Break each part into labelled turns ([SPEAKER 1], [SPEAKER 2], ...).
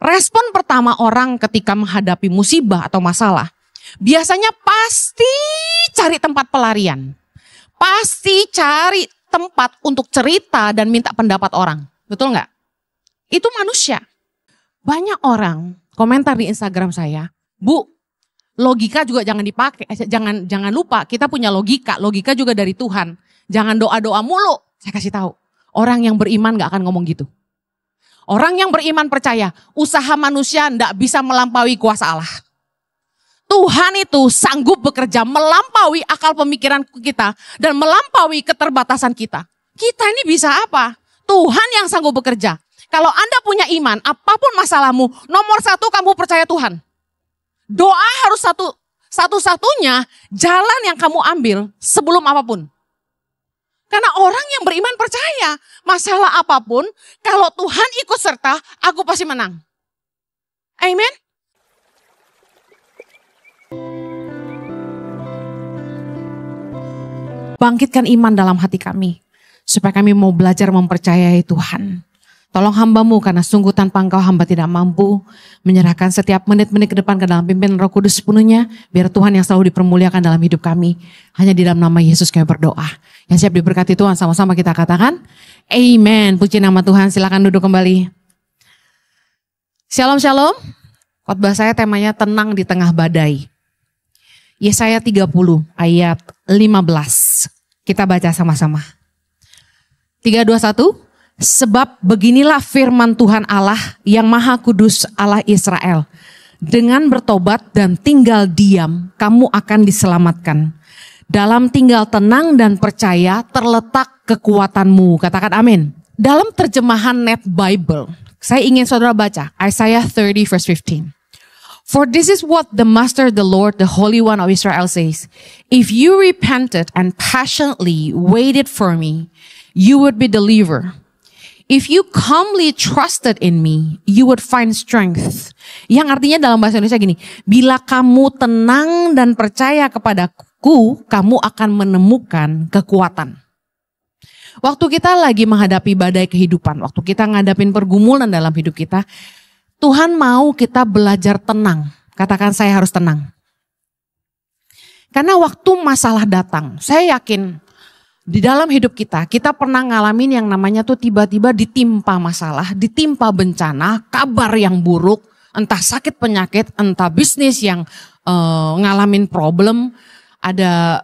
[SPEAKER 1] Respon pertama orang ketika menghadapi musibah atau masalah, biasanya pasti cari tempat pelarian. Pasti cari tempat untuk cerita dan minta pendapat orang. Betul nggak? Itu manusia. Banyak orang komentar di Instagram saya, Bu, logika juga jangan dipakai. Jangan lupa kita punya logika. Logika juga dari Tuhan. Jangan doa-doa mulu. Saya kasih tahu, orang yang beriman nggak akan ngomong gitu. Orang yang beriman percaya, usaha manusia tidak bisa melampaui kuasa Allah. Tuhan itu sanggup bekerja melampaui akal pemikiran kita dan melampaui keterbatasan kita. Kita ini bisa apa? Tuhan yang sanggup bekerja. Kalau Anda punya iman, apapun masalahmu, nomor satu kamu percaya Tuhan. Doa harus satu-satunya jalan yang kamu ambil sebelum apapun. Karena orang yang beriman percaya, masalah apapun, kalau Tuhan ikut serta, aku pasti menang. Amin. Bangkitkan iman dalam hati kami, supaya kami mau belajar mempercayai Tuhan. Tolong hamba-Mu karena sungguh tanpa Engkau hamba tidak mampu menyerahkan setiap menit-menit ke depan ke dalam pimpinan Roh Kudus sepenuhnya. Biar Tuhan yang selalu dipermuliakan dalam hidup kami. Hanya di dalam nama Yesus kami berdoa. Yang siap diberkati Tuhan, sama-sama kita katakan amen. Puji nama Tuhan, silakan duduk kembali. Shalom shalom. Khotbah saya temanya tenang di tengah badai. Yesaya 30 ayat 15. Kita baca sama-sama. 3, 2, 1. Sebab beginilah firman Tuhan Allah yang Maha Kudus, Allah Israel. Dengan bertobat dan tinggal diam, kamu akan diselamatkan. Dalam tinggal tenang dan percaya terletak kekuatanmu. Katakan amin. Dalam terjemahan Net Bible, saya ingin saudara baca Isaiah 30 verse 15. For this is what the Master, the Lord, the Holy One of Israel says. If you repented and passionately waited for me, you would be delivered. If you calmly trusted in me, you would find strength. Yang artinya dalam bahasa Indonesia gini, bila kamu tenang dan percaya kepadaku, kamu akan menemukan kekuatan. Waktu kita lagi menghadapi badai kehidupan, waktu kita ngadapin pergumulan dalam hidup kita, Tuhan mau kita belajar tenang. Katakan saya harus tenang. Karena waktu masalah datang, saya yakin di dalam hidup kita pernah ngalamin yang namanya tuh tiba-tiba ditimpa masalah, ditimpa bencana, kabar yang buruk, entah sakit penyakit, entah bisnis yang ngalamin problem, ada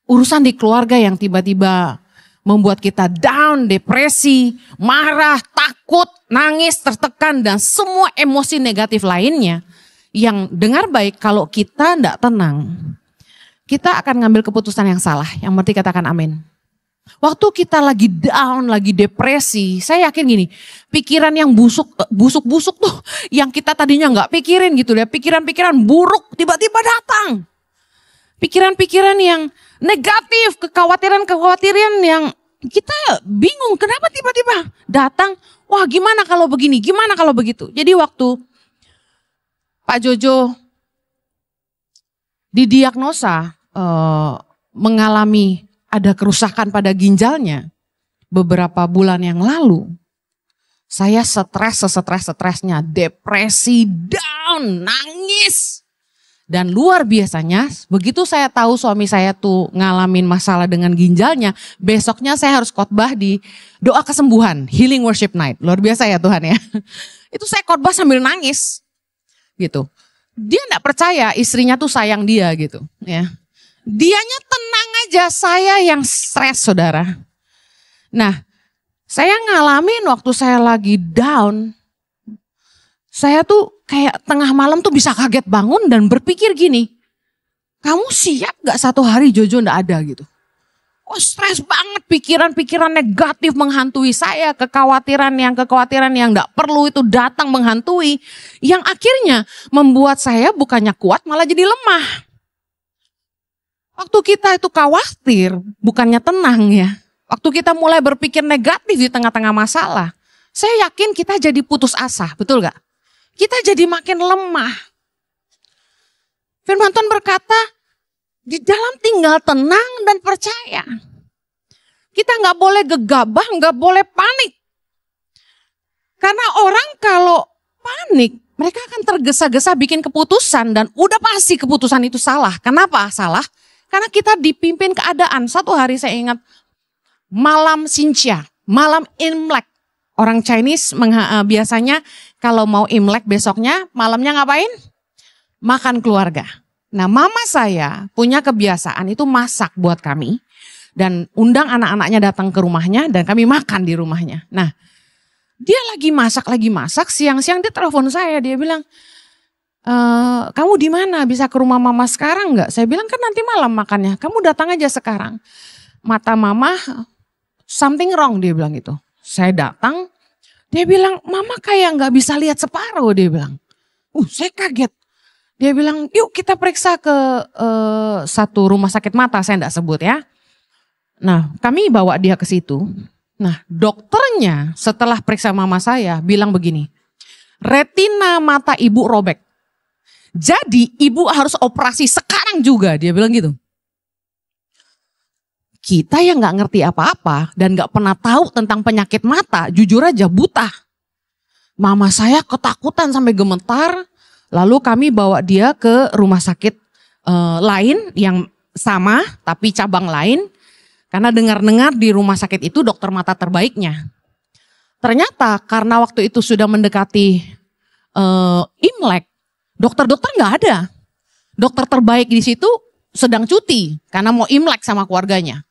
[SPEAKER 1] urusan di keluarga yang tiba-tiba membuat kita down, depresi, marah, takut, nangis, tertekan, dan semua emosi negatif lainnya. Yang dengar baik, kalau kita tidak tenang, kita akan ngambil keputusan yang salah. Yang berarti katakan amin. Waktu kita lagi down, lagi depresi, saya yakin gini, pikiran yang busuk-busuk tuh, yang kita tadinya nggak pikirin gitu ya, pikiran-pikiran buruk tiba-tiba datang. Pikiran-pikiran yang negatif, kekhawatiran-kekhawatiran yang kita bingung, kenapa tiba-tiba datang, wah gimana kalau begini, gimana kalau begitu. Jadi waktu Pak Jojo didiagnosa mengalami ada kerusakan pada ginjalnya beberapa bulan yang lalu, saya stres-stresnya, depresi, down, nangis. Dan luar biasanya, begitu saya tahu suami saya tuh ngalamin masalah dengan ginjalnya, besoknya saya harus khotbah di doa kesembuhan, healing worship night. Luar biasa ya Tuhan ya. Itu saya khotbah sambil nangis gitu. Dia enggak percaya istrinya tuh sayang dia gitu ya. Dianya tenang aja, saya yang stres saudara. Nah, saya ngalamin waktu saya lagi down, saya tuh kayak tengah malam tuh bisa kaget bangun dan berpikir gini, kamu siap gak satu hari Jojo ndak ada gitu. Oh stres banget, pikiran-pikiran negatif menghantui saya, kekhawatiran yang ndak perlu itu datang menghantui. Yang akhirnya membuat saya bukannya kuat malah jadi lemah. Waktu kita itu khawatir, bukannya tenang ya. Waktu kita mulai berpikir negatif di tengah-tengah masalah, saya yakin kita jadi putus asa, betul gak? Kita jadi makin lemah. Firman Tuhan berkata, di dalam tinggal tenang dan percaya. Kita gak boleh gegabah, gak boleh panik. Karena orang kalau panik. Mereka akan tergesa-gesa bikin keputusan dan udah pasti keputusan itu salah. Kenapa salah? Karena kita dipimpin keadaan. Satu hari saya ingat malam Xinjia, malam Imlek. Orang Chinese biasanya kalau mau Imlek besoknya malamnya ngapain? Makan keluarga. Nah, mama saya punya kebiasaan itu masak buat kami dan undang anak-anaknya datang ke rumahnya dan kami makan di rumahnya. Nah, dia lagi masak, siang-siang dia telepon saya, dia bilang, kamu di mana? Bisa ke rumah mama sekarang nggak? Saya bilang kan nanti malam makannya, kamu datang aja sekarang. Mata mama something wrong, dia bilang gitu. Saya datang, dia bilang mama kayak nggak bisa lihat separuh, dia bilang. Saya kaget. Dia bilang yuk kita periksa ke satu rumah sakit mata, saya nggak sebut ya. Nah kami bawa dia ke situ. Nah dokternya setelah periksa mama saya bilang begini, retina mata ibu robek. Jadi ibu harus operasi sekarang juga, dia bilang gitu. Kita yang gak ngerti apa-apa dan gak pernah tahu tentang penyakit mata, jujur aja buta. Mama saya ketakutan sampai gemetar, lalu kami bawa dia ke rumah sakit lain yang sama tapi cabang lain. Karena dengar-dengar di rumah sakit itu dokter mata terbaiknya. Ternyata karena waktu itu sudah mendekati Imlek, dokter-dokter gak ada. Dokter terbaik di situ sedang cuti karena mau Imlek sama keluarganya.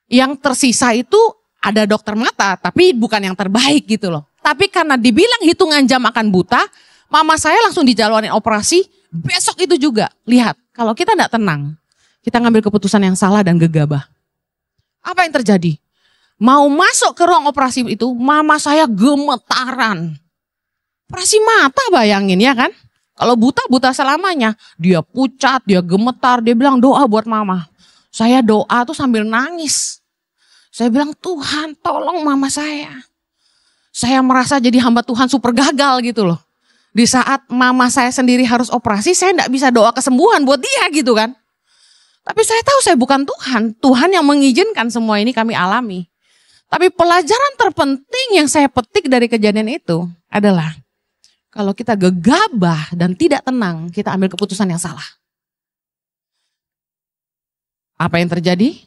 [SPEAKER 1] Yang tersisa itu ada dokter mata tapi bukan yang terbaik gitu loh. Tapi karena dibilang hitungan jam akan buta, mama saya langsung dijadwalin operasi besok itu juga. Lihat, kalau kita gak tenang, kita ngambil keputusan yang salah dan gegabah. Apa yang terjadi? Mau masuk ke ruang operasi itu, mama saya gemetaran. Operasi mata bayangin ya kan? Kalau buta selamanya. Dia pucat, dia gemetar, dia bilang doa buat mama. Saya doa tuh sambil nangis. Saya bilang Tuhan tolong mama saya. Saya merasa jadi hamba Tuhan super gagal gitu loh. Di saat mama saya sendiri harus operasi, saya enggak bisa doa kesembuhan buat dia gitu kan. Tapi saya tahu saya bukan Tuhan. Tuhan yang mengizinkan semua ini kami alami. Tapi pelajaran terpenting yang saya petik dari kejadian itu adalah kalau kita gegabah dan tidak tenang, kita ambil keputusan yang salah. Apa yang terjadi?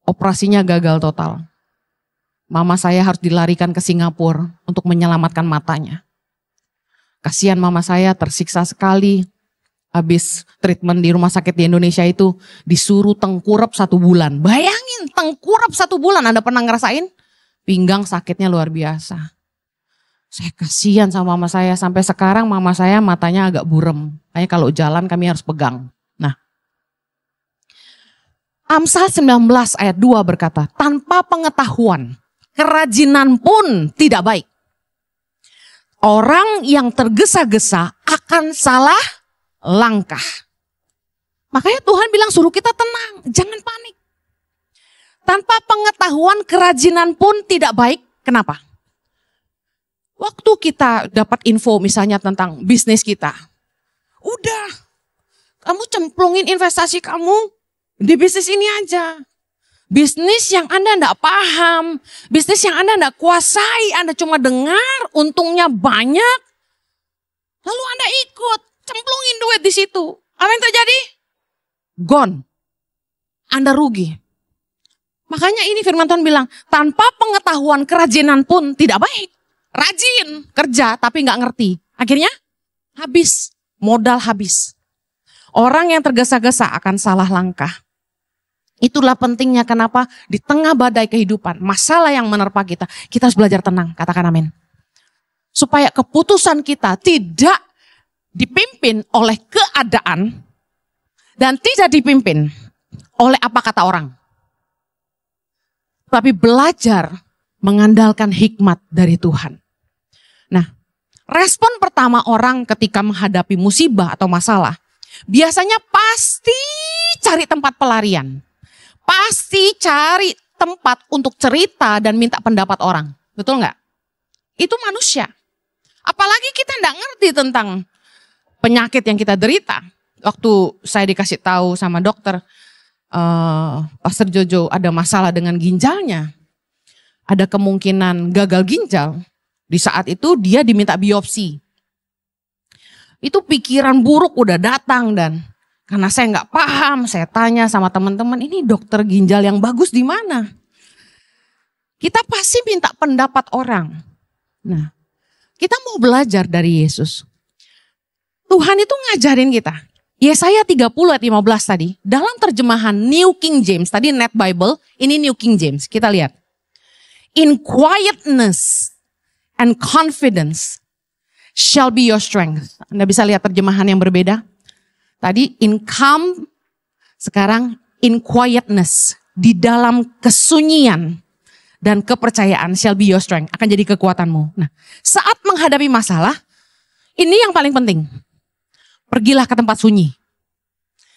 [SPEAKER 1] Operasinya gagal total. Mama saya harus dilarikan ke Singapura untuk menyelamatkan matanya. Kasihan mama saya tersiksa sekali. Habis treatment di rumah sakit di Indonesia itu disuruh tengkurap 1 bulan. Bayangin tengkurap 1 bulan, Anda pernah ngerasain? Pinggang sakitnya luar biasa. Saya kasihan sama mama saya, sampai sekarang mama saya matanya agak burem. Kayaknya kalau jalan kami harus pegang. Nah, Amsal 19 ayat 2 berkata, tanpa pengetahuan, kerajinan pun tidak baik. Orang yang tergesa-gesa akan salah langkah. Makanya Tuhan bilang suruh kita tenang, jangan panik. Tanpa pengetahuan kerajinan pun tidak baik. Kenapa? Waktu kita dapat info misalnya tentang bisnis kita. Udah, kamu cemplungin investasi kamu di bisnis ini aja. Bisnis yang Anda enggak paham, bisnis yang Anda enggak kuasai, Anda cuma dengar untungnya banyak. Lalu Anda ikut, cemplungin duit di situ. Apa yang terjadi? Gone. Anda rugi. Makanya ini firman Tuhan bilang, tanpa pengetahuan kerajinan pun tidak baik. Rajin, kerja tapi nggak ngerti. Akhirnya habis, modal habis. Orang yang tergesa-gesa akan salah langkah. Itulah pentingnya kenapa di tengah badai kehidupan, masalah yang menerpa kita, kita harus belajar tenang, katakan amin. Supaya keputusan kita tidak dipimpin oleh keadaan dan tidak dipimpin oleh apa kata orang. Tapi belajar mengandalkan hikmat dari Tuhan. Nah, respon pertama orang ketika menghadapi musibah atau masalah, biasanya pasti cari tempat pelarian. Pasti cari tempat untuk cerita dan minta pendapat orang. Betul nggak? Itu manusia. Apalagi kita nggak ngerti tentang penyakit yang kita derita. Waktu saya dikasih tahu sama dokter, Pastor Jojo ada masalah dengan ginjalnya. Ada kemungkinan gagal ginjal. Di saat itu dia diminta biopsi. Itu pikiran buruk udah datang dan karena saya nggak paham, saya tanya sama teman-teman, ini dokter ginjal yang bagus di mana? Kita pasti minta pendapat orang. Nah, kita mau belajar dari Yesus. Tuhan itu ngajarin kita. Yesaya 30 ayat 15 tadi, dalam terjemahan New King James, tadi Net Bible, ini New King James, kita lihat. In quietness and confidence shall be your strength. Anda bisa lihat terjemahan yang berbeda. Tadi in calm, sekarang in quietness. Di dalam kesunyian dan kepercayaan shall be your strength. Akan jadi kekuatanmu. Nah, saat menghadapi masalah, ini yang paling penting. Pergilah ke tempat sunyi.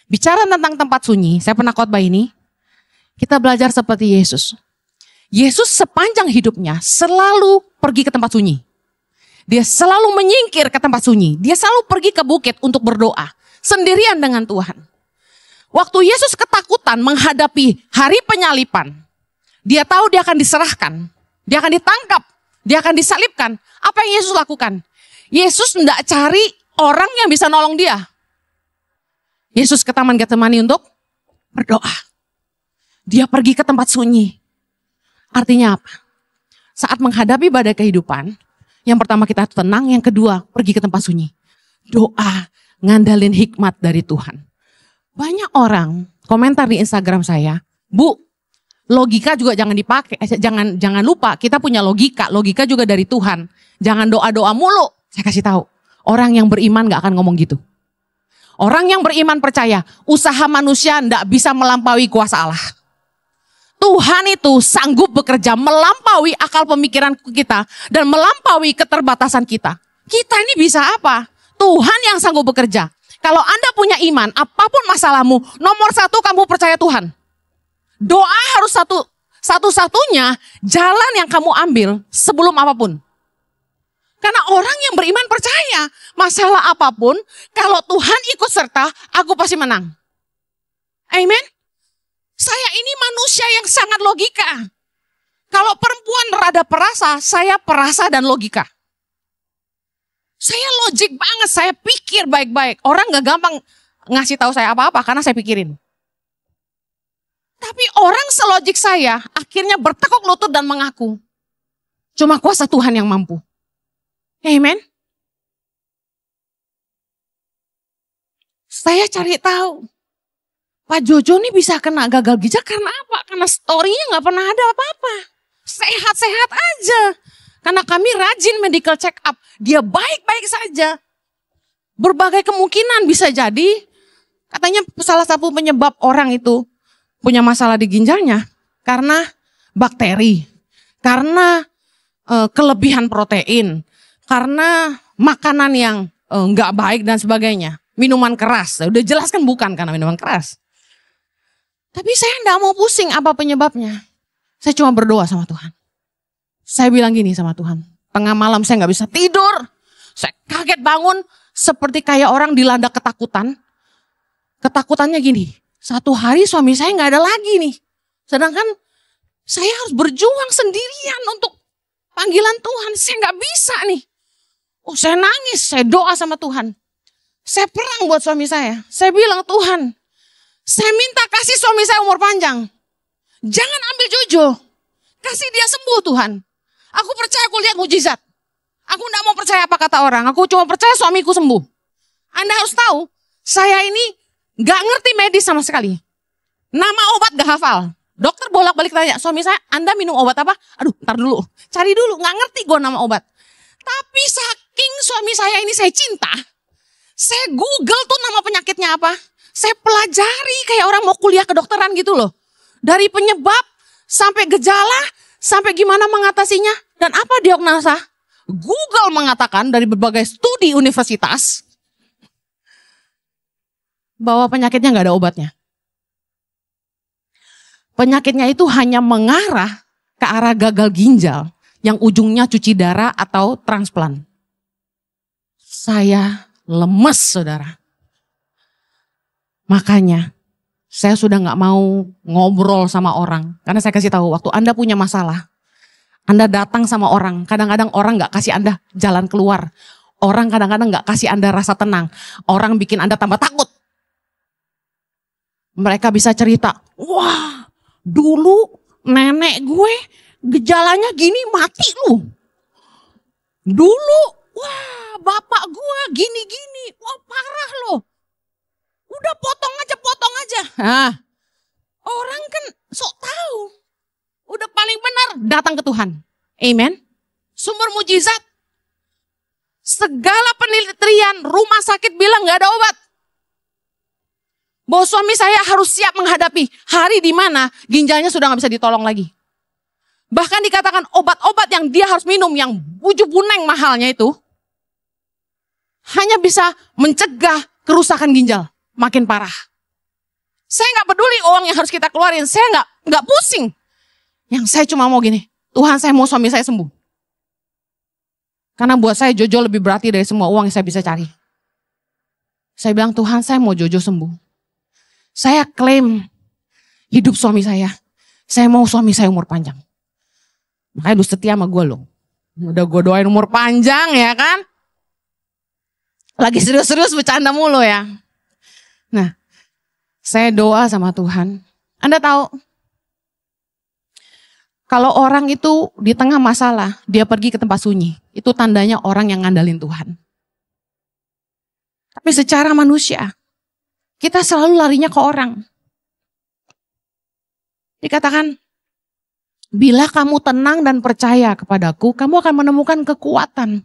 [SPEAKER 1] Bicara tentang tempat sunyi, saya pernah khotbah ini. Kita belajar seperti Yesus. Yesus sepanjang hidupnya selalu pergi ke tempat sunyi. Dia selalu menyingkir ke tempat sunyi. Dia selalu pergi ke bukit untuk berdoa. Sendirian dengan Tuhan. Waktu Yesus ketakutan menghadapi hari penyalipan. Dia tahu dia akan diserahkan. Dia akan ditangkap. Dia akan disalibkan. Apa yang Yesus lakukan? Yesus tidak cari orang yang bisa nolong dia. Yesus ke Taman Getsemani untuk berdoa. Dia pergi ke tempat sunyi. Artinya apa? Saat menghadapi badai kehidupan, yang pertama kita tenang, yang kedua pergi ke tempat sunyi. Doa, ngandalin hikmat dari Tuhan. Banyak orang komentar di Instagram saya, Bu, logika juga jangan dipakai, jangan lupa kita punya logika juga dari Tuhan. Jangan doa-doa mulu. Saya kasih tahu, orang yang beriman gak akan ngomong gitu. Orang yang beriman percaya, usaha manusia tidak bisa melampaui kuasa Allah. Tuhan itu sanggup bekerja melampaui akal pemikiran kita dan melampaui keterbatasan kita. Kita ini bisa apa? Tuhan yang sanggup bekerja. Kalau Anda punya iman, apapun masalahmu, nomor satu kamu percaya Tuhan. Doa harus satu-satunya jalan yang kamu ambil sebelum apapun. Karena orang yang beriman percaya, masalah apapun, kalau Tuhan ikut serta, aku pasti menang. Amin. Saya ini manusia yang sangat logika. Kalau perempuan rada perasa, saya perasa dan logika. Saya logik banget, saya pikir baik-baik. Orang gak gampang ngasih tahu saya apa-apa karena saya pikirin. Tapi orang selogik saya akhirnya bertekuk lutut dan mengaku. Cuma kuasa Tuhan yang mampu. Amen. Saya cari tahu. Pak Jojo nih bisa kena gagal ginjal karena apa? Karena story-nya gak pernah ada apa-apa. Sehat-sehat aja. Karena kami rajin medical check up. Dia baik-baik saja. Berbagai kemungkinan bisa jadi. Katanya salah satu penyebab orang itu punya masalah di ginjalnya. Karena bakteri. Karena kelebihan protein. Karena makanan yang gak baik dan sebagainya. Minuman keras. Udah jelas kan bukan karena minuman keras. Tapi saya gak mau pusing apa penyebabnya. Saya cuma berdoa sama Tuhan. Saya bilang gini sama Tuhan. Tengah malam saya gak bisa tidur. Saya kaget bangun. Seperti kayak orang dilanda ketakutan. Ketakutannya gini. Satu hari suami saya gak ada lagi nih. Sedangkan saya harus berjuang sendirian untuk panggilan Tuhan. Saya gak bisa nih. Saya nangis. Saya doa sama Tuhan. Saya perang buat suami saya. Saya bilang, Tuhan, saya minta kasih suami saya umur panjang. Jangan ambil Jojo. Kasih dia sembuh Tuhan. Aku percaya aku lihat mujizat. Aku tidak mau percaya apa kata orang. Aku cuma percaya suamiku sembuh. Anda harus tahu, saya ini gak ngerti medis sama sekali. Nama obat gak hafal. Dokter bolak-balik tanya, suami saya, Anda minum obat apa? Aduh, ntar dulu. Cari dulu, gak ngerti gue nama obat. Tapi saking suami saya ini saya cinta, saya Google tuh nama penyakitnya apa. Saya pelajari kayak orang mau kuliah kedokteran gitu loh. Dari penyebab sampai gejala, sampai gimana mengatasinya. Dan apa diagnosa? Google mengatakan dari berbagai studi universitas bahwa penyakitnya gak ada obatnya. Penyakitnya itu hanya mengarah ke arah gagal ginjal yang ujungnya cuci darah atau transplant. Saya lemes, saudara. Makanya saya sudah gak mau ngobrol sama orang. Karena saya kasih tahu, waktu Anda punya masalah, Anda datang sama orang. Kadang-kadang orang gak kasih Anda jalan keluar. Orang kadang-kadang gak kasih Anda rasa tenang. Orang bikin Anda tambah takut. Mereka bisa cerita, wah dulu nenek gue gejalanya gini mati lu. Dulu, wah bapak gue gini-gini, wah parah loh. Udah potong aja. Nah, orang kan sok tahu. Udah paling benar datang ke Tuhan. Amen. Sumber mujizat. Segala penelitian rumah sakit bilang gak ada obat. Bahwa suami saya harus siap menghadapi hari di mana ginjalnya sudah gak bisa ditolong lagi. Bahkan dikatakan obat-obat yang dia harus minum yang bujub-buneng mahalnya itu hanya bisa mencegah kerusakan ginjal makin parah. Saya gak peduli uang yang harus kita keluarin, saya gak pusing. Yang saya cuma mau gini, Tuhan saya mau suami saya sembuh. Karena buat saya Jojo lebih berarti dari semua uang yang saya bisa cari. Saya bilang Tuhan saya mau Jojo sembuh. Saya klaim hidup suami saya. Saya mau suami saya umur panjang. Makanya lu setia sama gue loh. Udah gue doain umur panjang ya kan. Lagi serius-serius bercanda mulu ya. Nah, saya doa sama Tuhan. Anda tahu, kalau orang itu di tengah masalah, dia pergi ke tempat sunyi. Itu tandanya orang yang ngandalin Tuhan. Tapi secara manusia, kita selalu larinya ke orang. Dikatakan, bila kamu tenang dan percaya kepadaku, kamu akan menemukan kekuatan.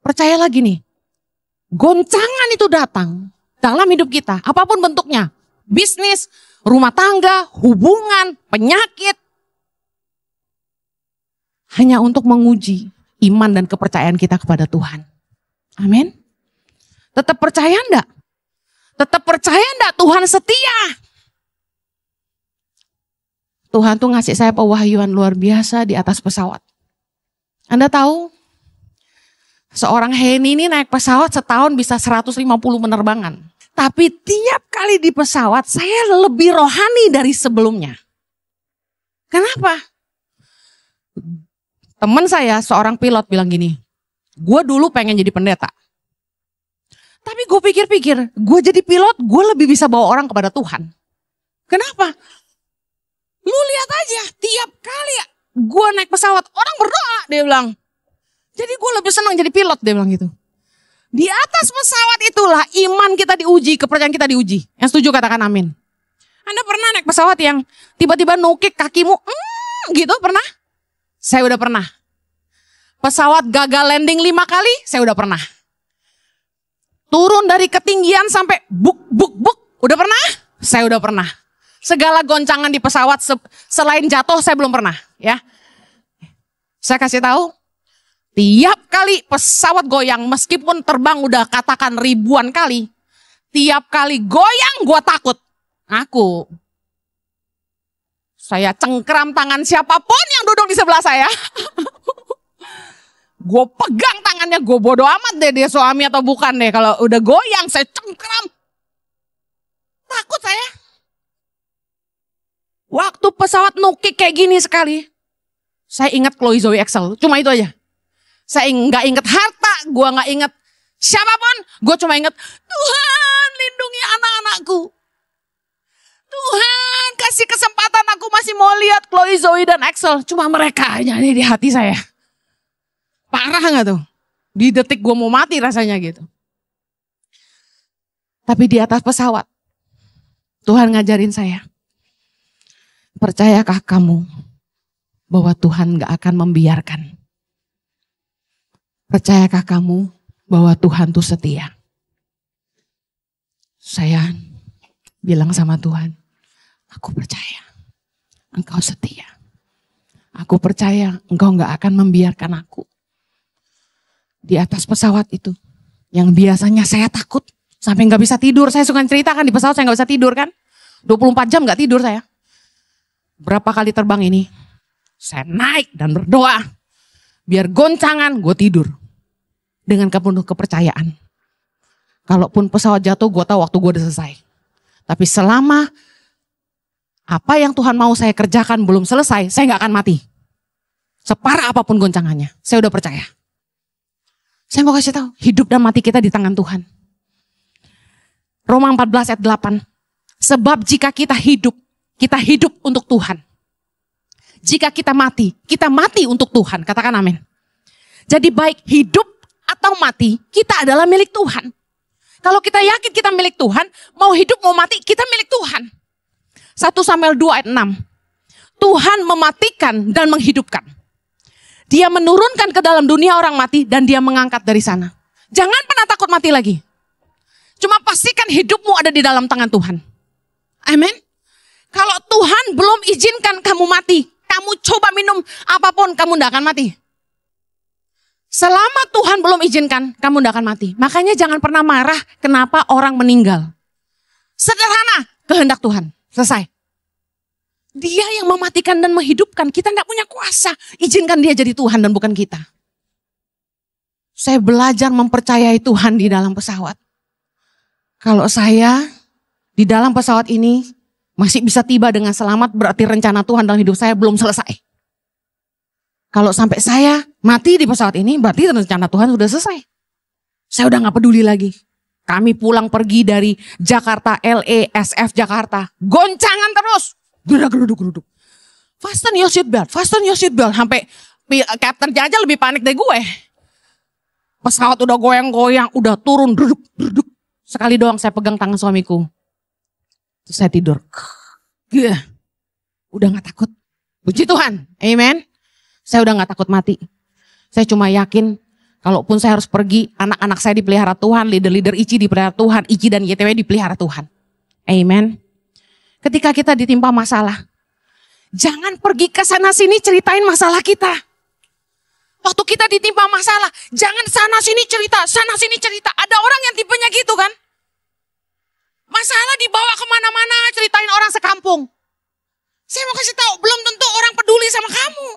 [SPEAKER 1] Percayalah gini, goncangan itu datang dalam hidup kita, apapun bentuknya. Bisnis, rumah tangga, hubungan, penyakit. Hanya untuk menguji iman dan kepercayaan kita kepada Tuhan. Amin. Tetap percaya enggak? Tetap percaya enggak Tuhan setia? Tuhan tuh ngasih saya pewahyuan luar biasa di atas pesawat. Anda tahu, seorang Heni ini naik pesawat setahun bisa 150 penerbangan. Tapi tiap kali di pesawat saya lebih rohani dari sebelumnya. Kenapa? Teman saya seorang pilot bilang gini, gue dulu pengen jadi pendeta. Tapi gue pikir-pikir, gue jadi pilot, gue lebih bisa bawa orang kepada Tuhan. Kenapa? Lu lihat aja, tiap kali gue naik pesawat, orang berdoa, dia bilang. Jadi gue lebih senang jadi pilot, dia bilang gitu. Di atas pesawat itulah iman kita diuji, kepercayaan kita diuji. Yang setuju katakan amin. Anda pernah naik pesawat yang tiba-tiba nukik kakimu, gitu pernah? Saya udah pernah. Pesawat gagal landing 5 kali, saya udah pernah. Turun dari ketinggian sampai buk, udah pernah? Saya udah pernah. Segala goncangan di pesawat selain jatuh saya belum pernah, ya. Saya kasih tahu, tiap kali pesawat goyang meskipun terbang udah katakan ribuan kali, tiap kali goyang gue takut. Saya cengkram tangan siapapun yang duduk di sebelah saya. Gue pegang tangannya, gue bodo amat deh dia suami atau bukan deh. Kalau udah goyang saya cengkram. Takut saya. Waktu pesawat nukik kayak gini sekali, saya ingat Chloe Zoe Excel, cuma itu aja. Saya nggak ingat harta, gue nggak ingat siapapun, gue cuma ingat Tuhan lindungi anak-anakku. Tuhan kasih kesempatan aku masih mau lihat Chloe Zoe dan Excel, cuma mereka nyanyi di hati saya. Parah nggak tuh? Di detik gue mau mati rasanya gitu. Tapi di atas pesawat, Tuhan ngajarin saya. Percayakah kamu bahwa Tuhan gak akan membiarkan? Percayakah kamu bahwa Tuhan tuh setia? Saya bilang sama Tuhan, aku percaya Engkau setia. Aku percaya Engkau gak akan membiarkan aku. Di atas pesawat itu, yang biasanya saya takut sampai gak bisa tidur. Saya suka ceritakan di pesawat saya gak bisa tidur kan. 24 jam gak tidur saya. Berapa kali terbang ini, saya naik dan berdoa. Biar goncangan, gue tidur. Dengan penuh kepercayaan. Kalaupun pesawat jatuh, gue tahu waktu gue udah selesai. Tapi selama apa yang Tuhan mau saya kerjakan belum selesai, saya gak akan mati. Separah apapun goncangannya, saya udah percaya. Saya mau kasih tahu, hidup dan mati kita di tangan Tuhan. Roma 14 ayat 8. Sebab jika kita hidup untuk Tuhan. Jika kita mati untuk Tuhan. Katakan amin. Jadi baik hidup atau mati, kita adalah milik Tuhan. Kalau kita yakin kita milik Tuhan, mau hidup mau mati, kita milik Tuhan. 1 Samuel 2 ayat 6. Tuhan mematikan dan menghidupkan. Dia menurunkan ke dalam dunia orang mati dan dia mengangkat dari sana. Jangan pernah takut mati lagi. Cuma pastikan hidupmu ada di dalam tangan Tuhan. Amin. Kalau Tuhan belum izinkan kamu mati, kamu coba minum apapun, kamu tidak akan mati. Selama Tuhan belum izinkan, kamu tidak akan mati. Makanya jangan pernah marah kenapa orang meninggal. Sederhana, kehendak Tuhan. Selesai. Dia yang mematikan dan menghidupkan. Kita tidak punya kuasa. Izinkan dia jadi Tuhan dan bukan kita. Saya belajar mempercayai Tuhan di dalam pesawat. Kalau saya di dalam pesawat ini masih bisa tiba dengan selamat, berarti rencana Tuhan dalam hidup saya belum selesai. Kalau sampai saya mati di pesawat ini, berarti rencana Tuhan sudah selesai. Saya udah gak peduli lagi. Kami pulang pergi dari Jakarta, LASF Jakarta. Goncangan terus. Geruduk. Fasten your seatbelt. Sampai Captain aja lebih panik dari gue. Pesawat udah goyang-goyang, udah turun. Geruduk. Sekali doang saya pegang tangan suamiku. Terus saya tidur. Udah gak takut. Puji Tuhan. Amen. Saya udah gak takut mati. Saya cuma yakin, kalaupun saya harus pergi, anak-anak saya dipelihara Tuhan, leader-leader ICI dipelihara Tuhan, ICI dan YTW dipelihara Tuhan. Amen. Ketika kita ditimpa masalah, jangan pergi ke sana sini ceritain masalah kita. Waktu kita ditimpa masalah, jangan sana sini cerita. Ada orang yang tipenya gitu kan. Masalah dibawa kemana-mana, ceritain orang sekampung. Saya mau kasih tahu, belum tentu orang peduli sama kamu.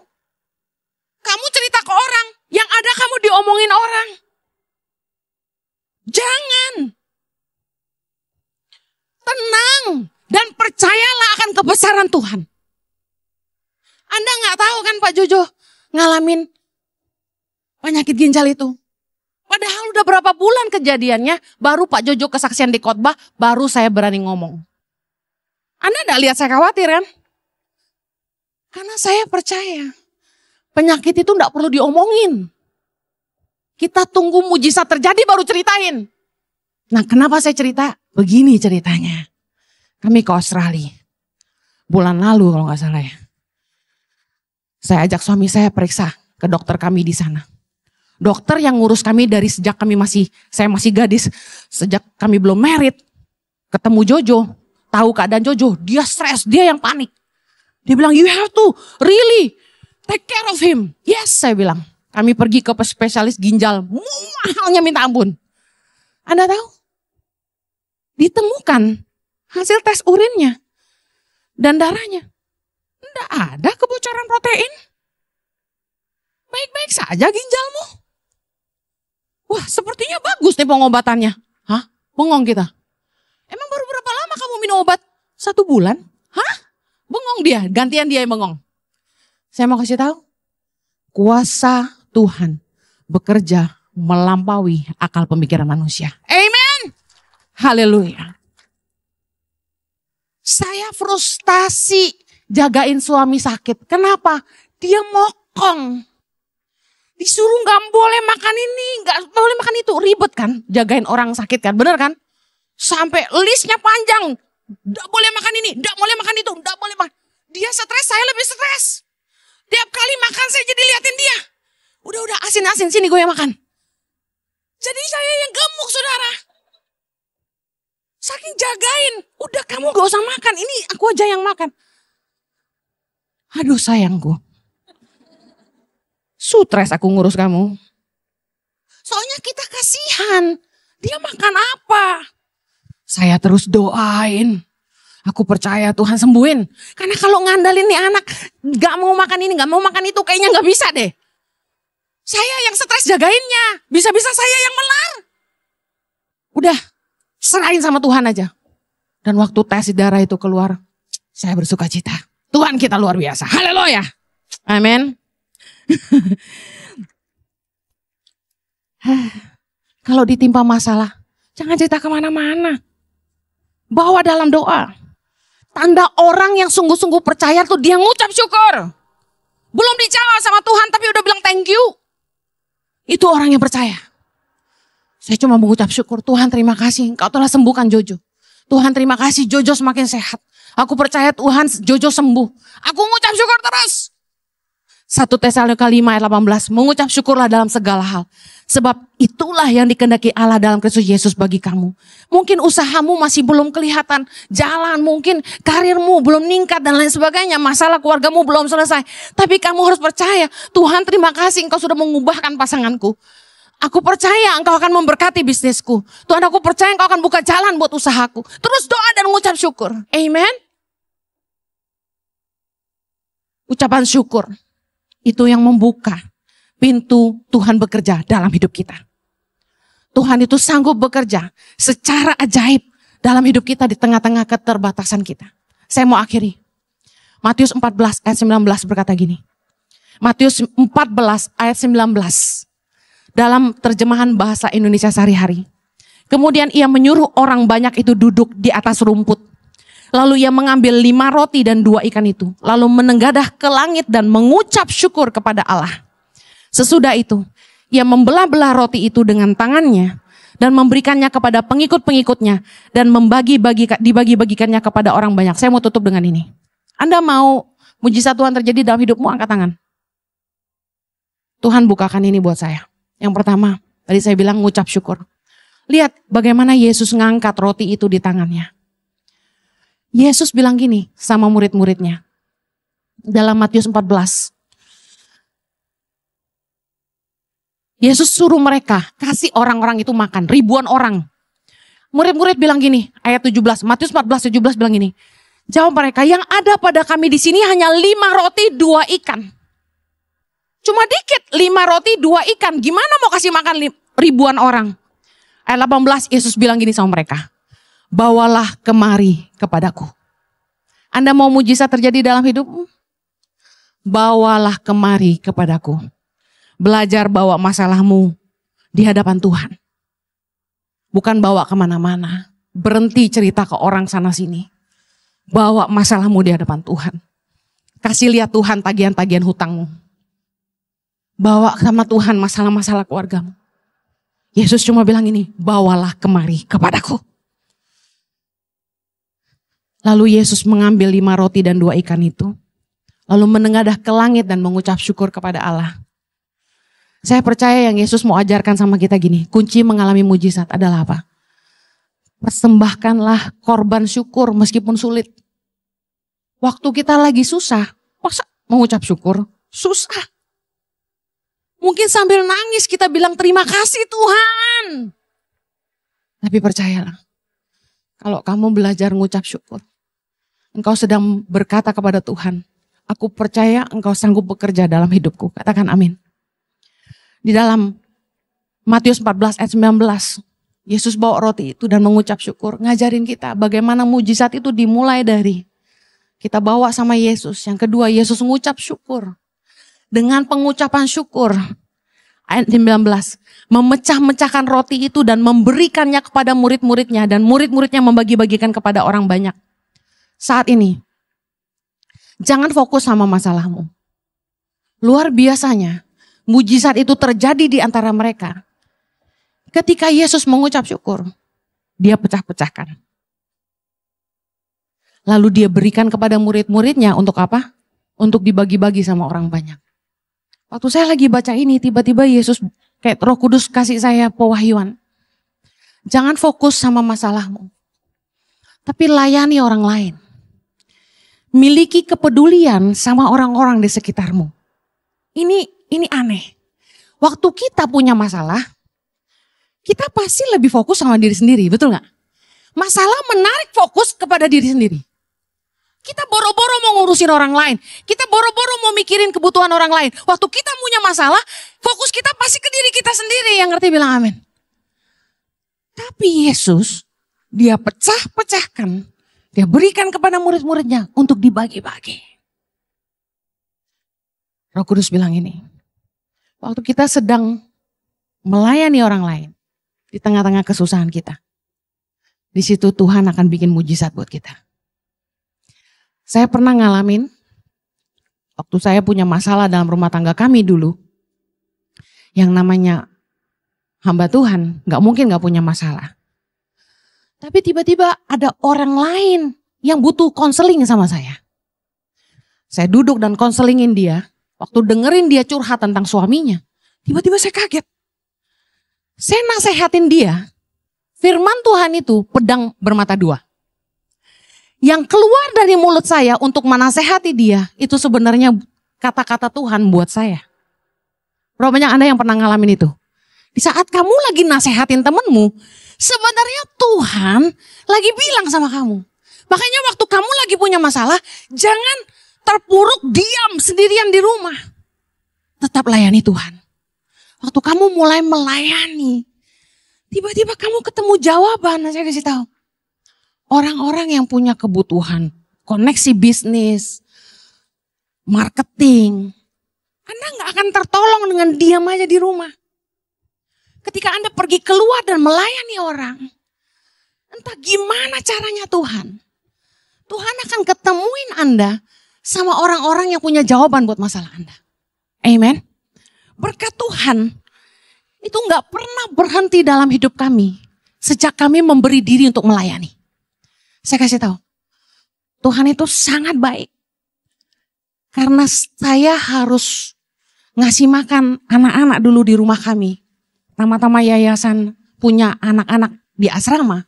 [SPEAKER 1] Kamu cerita ke orang, yang ada kamu diomongin orang. Jangan. Tenang dan percayalah akan kebesaran Tuhan. Anda gak tahu kan Pak Jojo ngalamin penyakit ginjal itu. Padahal udah berapa bulan kejadiannya, baru Pak Jojo kesaksian di khotbah, baru saya berani ngomong. Anda gak lihat saya khawatir kan? Karena saya percaya. Penyakit itu enggak perlu diomongin. Kita tunggu mujizat terjadi baru ceritain. Nah, kenapa saya cerita? Begini ceritanya. Kami ke Australia. Bulan lalu kalau nggak salah ya. Saya ajak suami saya periksa ke dokter kami di sana. Dokter yang ngurus kami dari sejak saya masih gadis. Sejak kami belum married. Ketemu Jojo. Tahu keadaan Jojo. Dia stres, dia yang panik. Dia bilang, you have to really take care of him. Yes, saya bilang. Kami pergi ke spesialis ginjal. Mahalnya minta ampun. Anda tahu? Ditemukan hasil tes urinnya. Dan darahnya. Tidak ada kebocoran protein. Baik-baik saja ginjalmu. Wah, sepertinya bagus nih pengobatannya. Hah? Bengong kita. Emang baru berapa lama kamu minum obat? 1 bulan? Hah? Bengong dia. Gantian dia yang bengong. Saya mau kasih tahu, kuasa Tuhan bekerja melampaui akal pemikiran manusia. Amen. Haleluya. Saya frustasi jagain suami sakit. Kenapa? Dia mokong. Disuruh gak boleh makan ini, gak boleh makan itu. Ribet kan jagain orang sakit kan, bener kan? Sampai listnya panjang. Gak boleh makan ini, gak boleh makan itu, gak boleh makan. Dia stres, saya lebih stres. Tiap kali makan saya jadi liatin dia. Udah asin-asin, sini gue yang makan. Jadi saya yang gemuk saudara. Saking jagain. Udah kamu gak usah makan, ini aku aja yang makan. Aduh sayangku. Stres aku ngurus kamu. Soalnya kita kasihan. Dia makan apa? Saya terus doain. Aku percaya Tuhan sembuhin. Karena kalau ngandalin nih anak, gak mau makan ini, gak mau makan itu, kayaknya gak bisa deh. Saya yang stres jagainnya. Bisa-bisa saya yang melar. Udah, serahin sama Tuhan aja. Dan waktu tes darah itu keluar, saya bersuka cita. Tuhan kita luar biasa. Haleluya. Amin. Kalau ditimpa masalah, jangan cerita kemana-mana. Bawa dalam doa. Tanda orang yang sungguh-sungguh percaya tuh dia ngucap syukur. Belum dijawab sama Tuhan tapi udah bilang thank you. Itu orang yang percaya. Saya cuma mengucap syukur, Tuhan terima kasih Engkau telah sembuhkan Jojo. Tuhan terima kasih Jojo semakin sehat. Aku percaya Tuhan Jojo sembuh. Aku mengucap syukur terus. 1 Tesalonika 5 ayat 18, mengucap syukurlah dalam segala hal. Sebab itulah yang dikehendaki Allah dalam Kristus Yesus bagi kamu. Mungkin usahamu masih belum kelihatan jalan, mungkin karirmu belum meningkat dan lain sebagainya. Masalah keluargamu belum selesai. Tapi kamu harus percaya, Tuhan terima kasih Engkau sudah mengubahkan pasanganku. Aku percaya Engkau akan memberkati bisnisku. Tuhan aku percaya Engkau akan buka jalan buat usahaku. Terus doa dan mengucap syukur. Amen. Ucapan syukur. Itu yang membuka pintu Tuhan bekerja dalam hidup kita. Tuhan itu sanggup bekerja secara ajaib dalam hidup kita di tengah-tengah keterbatasan kita. Saya mau akhiri. Matius 14 ayat 19 berkata gini. Matius 14 ayat 19. Dalam terjemahan bahasa Indonesia sehari-hari. Kemudian ia menyuruh orang banyak itu duduk di atas rumput. Lalu ia mengambil 5 roti dan 2 ikan itu. Lalu menenggadah ke langit dan mengucap syukur kepada Allah. Sesudah itu, ia membelah-belah roti itu dengan tangannya. Dan memberikannya kepada pengikut-pengikutnya. Dan dibagi-bagikannya kepada orang banyak. Saya mau tutup dengan ini. Anda mau mujizat Tuhan terjadi dalam hidupmu, angkat tangan. Tuhan bukakan ini buat saya. Yang pertama, tadi saya bilang ngucap syukur. Lihat bagaimana Yesus ngangkat roti itu di tangannya. Yesus bilang gini sama murid-muridnya. Dalam Matius 14. Yesus suruh mereka kasih orang-orang itu makan. Ribuan orang. Murid-murid bilang gini. Ayat 17. Matius 14, 17 bilang gini. Jawab mereka, yang ada pada kami di sini hanya 5 roti 2 ikan. Cuma dikit, 5 roti 2 ikan. Gimana mau kasih makan ribuan orang? Ayat 18 Yesus bilang gini sama mereka. Bawalah kemari kepadaku. Anda mau mujizat terjadi dalam hidupmu? Bawalah kemari kepadaku. Belajar bawa masalahmu di hadapan Tuhan. Bukan bawa kemana-mana. Berhenti cerita ke orang sana sini. Bawa masalahmu di hadapan Tuhan. Kasih lihat Tuhan tagihan-tagihan hutangmu. Bawa sama Tuhan masalah-masalah keluargamu. Yesus cuma bilang ini, bawalah kemari kepadaku. Lalu Yesus mengambil 5 roti dan 2 ikan itu. Lalu menengadah ke langit dan mengucap syukur kepada Allah. Saya percaya yang Yesus mau ajarkan sama kita gini. Kunci mengalami mujizat adalah apa? Persembahkanlah korban syukur meskipun sulit. Waktu kita lagi susah, masa mengucap syukur? Susah. Mungkin sambil nangis kita bilang terima kasih Tuhan. Tapi percayalah. Kalau kamu belajar mengucap syukur. Engkau sedang berkata kepada Tuhan, aku percaya Engkau sanggup bekerja dalam hidupku. Katakan amin. Di dalam Matius 14 ayat 19, Yesus bawa roti itu dan mengucap syukur. Ngajarin kita bagaimana mujizat itu dimulai dari kita bawa sama Yesus. Yang kedua, Yesus mengucap syukur. Dengan pengucapan syukur, ayat 19, memecah-mecahkan roti itu dan memberikannya kepada murid-muridnya. Dan murid-muridnya membagi-bagikan kepada orang banyak. Saat ini, jangan fokus sama masalahmu. Luar biasanya, mujizat itu terjadi di antara mereka. Ketika Yesus mengucap syukur, dia pecah-pecahkan. Lalu dia berikan kepada murid-muridnya untuk apa? Untuk dibagi-bagi sama orang banyak. Waktu saya lagi baca ini, tiba-tiba Yesus kayak Roh Kudus kasih saya pewahyuan. Jangan fokus sama masalahmu. Tapi layani orang lain. Miliki kepedulian sama orang-orang di sekitarmu. Ini aneh. Waktu kita punya masalah, kita pasti lebih fokus sama diri sendiri, betul gak? Masalah menarik fokus kepada diri sendiri. Kita boro-boro mau ngurusin orang lain. Kita boro-boro mau mikirin kebutuhan orang lain. Waktu kita punya masalah, fokus kita pasti ke diri kita sendiri. Yang ngerti bilang amin. Tapi Yesus, dia pecah-pecahkan. Dia berikan kepada murid-muridnya untuk dibagi-bagi. Roh Kudus bilang ini. Waktu kita sedang melayani orang lain di tengah-tengah kesusahan kita. Di situ Tuhan akan bikin mujizat buat kita. Saya pernah ngalamin, waktu saya punya masalah dalam rumah tangga kami dulu, yang namanya hamba Tuhan gak mungkin gak punya masalah. Tapi tiba-tiba ada orang lain yang butuh konseling sama saya. Saya duduk dan konselingin dia. Waktu dengerin dia curhat tentang suaminya, tiba-tiba saya kaget. Saya nasehatin dia, firman Tuhan itu pedang bermata dua. Yang keluar dari mulut saya untuk menasehati dia, itu sebenarnya kata-kata Tuhan buat saya. Berapa banyak Anda yang pernah ngalamin itu? Di saat kamu lagi nasehatin temenmu, sebenarnya Tuhan lagi bilang sama kamu. Makanya waktu kamu lagi punya masalah, jangan terpuruk diam sendirian di rumah. Tetap layani Tuhan. Waktu kamu mulai melayani, tiba-tiba kamu ketemu jawaban. Saya kasih tahu. Orang-orang yang punya kebutuhan, koneksi bisnis, marketing, Anda gak akan tertolong dengan diam aja di rumah. Ketika Anda pergi keluar dan melayani orang, entah gimana caranya Tuhan akan ketemuin Anda sama orang-orang yang punya jawaban buat masalah Anda. Amen. Berkat Tuhan itu gak pernah berhenti dalam hidup kami sejak kami memberi diri untuk melayani. Saya kasih tahu, Tuhan itu sangat baik. Karena saya harus ngasih makan anak-anak dulu di rumah kami. Tama-tama yayasan punya anak-anak di asrama.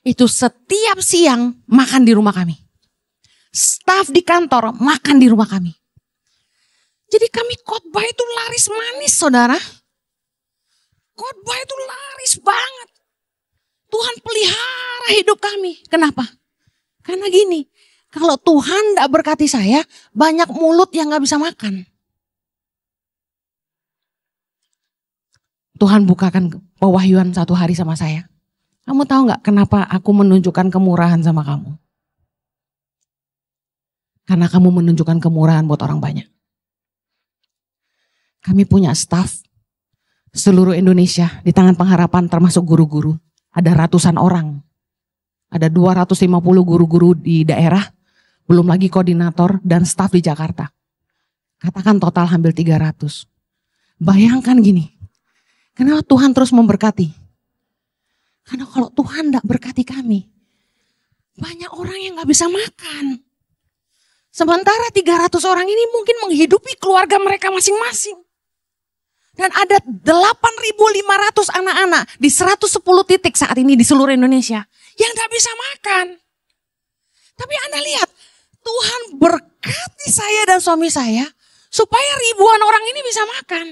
[SPEAKER 1] Itu setiap siang makan di rumah kami. Staf di kantor makan di rumah kami. Jadi kami khotbah itu laris manis, saudara. Khotbah itu laris banget. Tuhan pelihara hidup kami. Kenapa? Karena gini, kalau Tuhan tidak berkati saya, banyak mulut yang gak bisa makan. Tuhan bukakan pewahyuan satu hari sama saya. Kamu tahu gak kenapa aku menunjukkan kemurahan sama kamu? Karena kamu menunjukkan kemurahan buat orang banyak. Kami punya staf seluruh Indonesia di tangan pengharapan termasuk guru-guru. Ada ratusan orang. Ada 250 guru-guru di daerah. Belum lagi koordinator dan staf di Jakarta. Katakan total hampir 300. Bayangkan gini. Kenapa Tuhan terus memberkati? Karena kalau Tuhan tidak berkati kami, banyak orang yang gak bisa makan. Sementara 300 orang ini mungkin menghidupi keluarga mereka masing-masing. Dan ada 8.500 anak-anak di 110 titik saat ini di seluruh Indonesia yang gak bisa makan. Tapi Anda lihat, Tuhan berkati saya dan suami saya supaya ribuan orang ini bisa makan.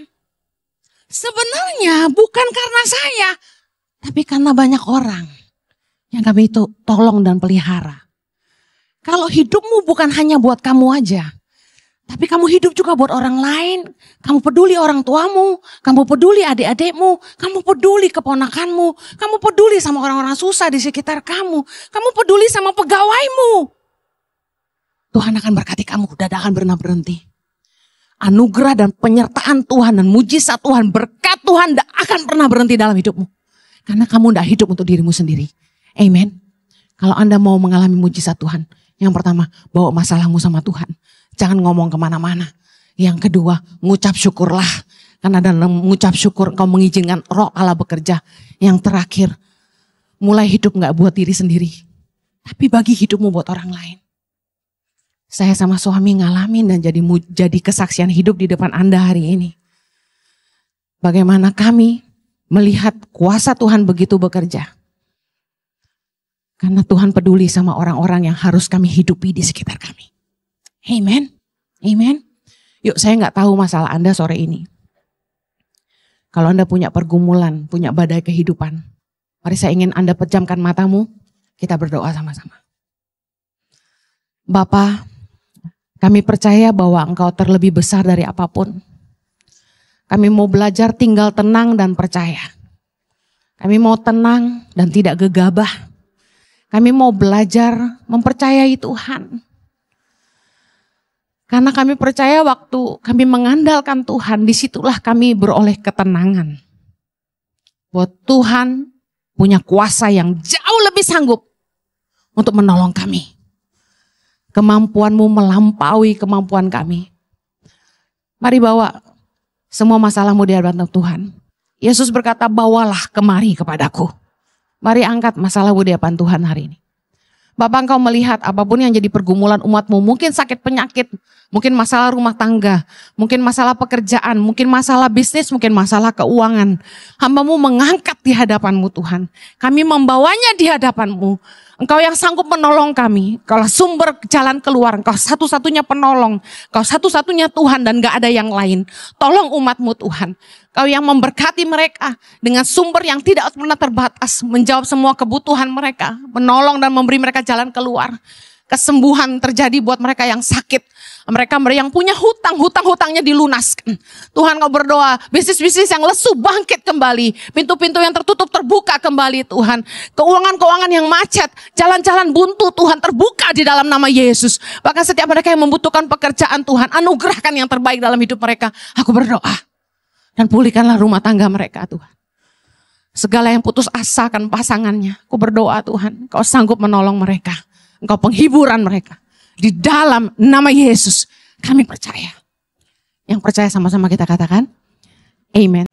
[SPEAKER 1] Sebenarnya bukan karena saya, tapi karena banyak orang yang kami itu tolong dan pelihara. Kalau hidupmu bukan hanya buat kamu aja, tapi kamu hidup juga buat orang lain. Kamu peduli orang tuamu, kamu peduli adik-adikmu, kamu peduli keponakanmu, kamu peduli sama orang-orang susah di sekitar kamu, kamu peduli sama pegawaimu. Tuhan akan berkati kamu, tidak akan pernah berhenti. Anugerah dan penyertaan Tuhan dan mujizat Tuhan, berkat Tuhan tidak akan pernah berhenti dalam hidupmu. Karena kamu tidak hidup untuk dirimu sendiri. Amen. Kalau Anda mau mengalami mujizat Tuhan, yang pertama, bawa masalahmu sama Tuhan. Jangan ngomong kemana-mana. Yang kedua, ngucap syukurlah. Karena dalam mengucap syukur kau mengizinkan Roh Allah bekerja. Yang terakhir, mulai hidup gak buat diri sendiri. Tapi bagi hidupmu buat orang lain. Saya sama suami ngalamin dan jadi kesaksian hidup di depan Anda hari ini. Bagaimana kami melihat kuasa Tuhan begitu bekerja. Karena Tuhan peduli sama orang-orang yang harus kami hidupi di sekitar kami. Amen. Amen. Yuk, saya gak tahu masalah Anda sore ini. Kalau Anda punya pergumulan, punya badai kehidupan, mari saya ingin Anda pejamkan matamu, kita berdoa sama-sama. Bapa, kami percaya bahwa Engkau terlebih besar dari apapun. Kami mau belajar tinggal tenang dan percaya. Kami mau tenang dan tidak gegabah. Kami mau belajar mempercayai Tuhan. Karena kami percaya waktu kami mengandalkan Tuhan, disitulah kami beroleh ketenangan. bahwa Tuhan punya kuasa yang jauh lebih sanggup untuk menolong kami. Kemampuanmu melampaui kemampuan kami. Mari bawa semua masalahmu di hadapan Tuhan. Yesus berkata, bawalah kemari kepadaku. Mari angkat masalahmu di hadapan Tuhan hari ini. Bapak, engkau melihat apapun yang jadi pergumulan umatmu, mungkin sakit penyakit, mungkin masalah rumah tangga, mungkin masalah pekerjaan, mungkin masalah bisnis, mungkin masalah keuangan. Hamba-Mu mengangkat di hadapan-Mu Tuhan. Kami membawanya di hadapan-Mu. Engkau yang sanggup menolong kami. Engkau sumber jalan keluar. Engkau satu-satunya penolong. Engkau satu-satunya Tuhan dan gak ada yang lain. Tolong umat-Mu Tuhan. Engkau yang memberkati mereka dengan sumber yang tidak pernah terbatas. Menjawab semua kebutuhan mereka. Menolong dan memberi mereka jalan keluar. Kesembuhan terjadi buat mereka yang sakit. Mereka yang punya hutang-hutangnya dilunaskan. Tuhan, Kau berdoa, bisnis-bisnis yang lesu bangkit kembali. Pintu-pintu yang tertutup terbuka kembali Tuhan. Keuangan-keuangan yang macet, jalan-jalan buntu Tuhan terbuka di dalam nama Yesus. Bahkan setiap mereka yang membutuhkan pekerjaan Tuhan, anugerahkan yang terbaik dalam hidup mereka. Aku berdoa. Dan pulihkanlah rumah tangga mereka Tuhan. Segala yang putus asa akan pasangannya. Aku berdoa Tuhan, Kau sanggup menolong mereka. Engkau penghiburan mereka. Di dalam nama Yesus kami percaya. Yang percaya sama-sama kita katakan, amen.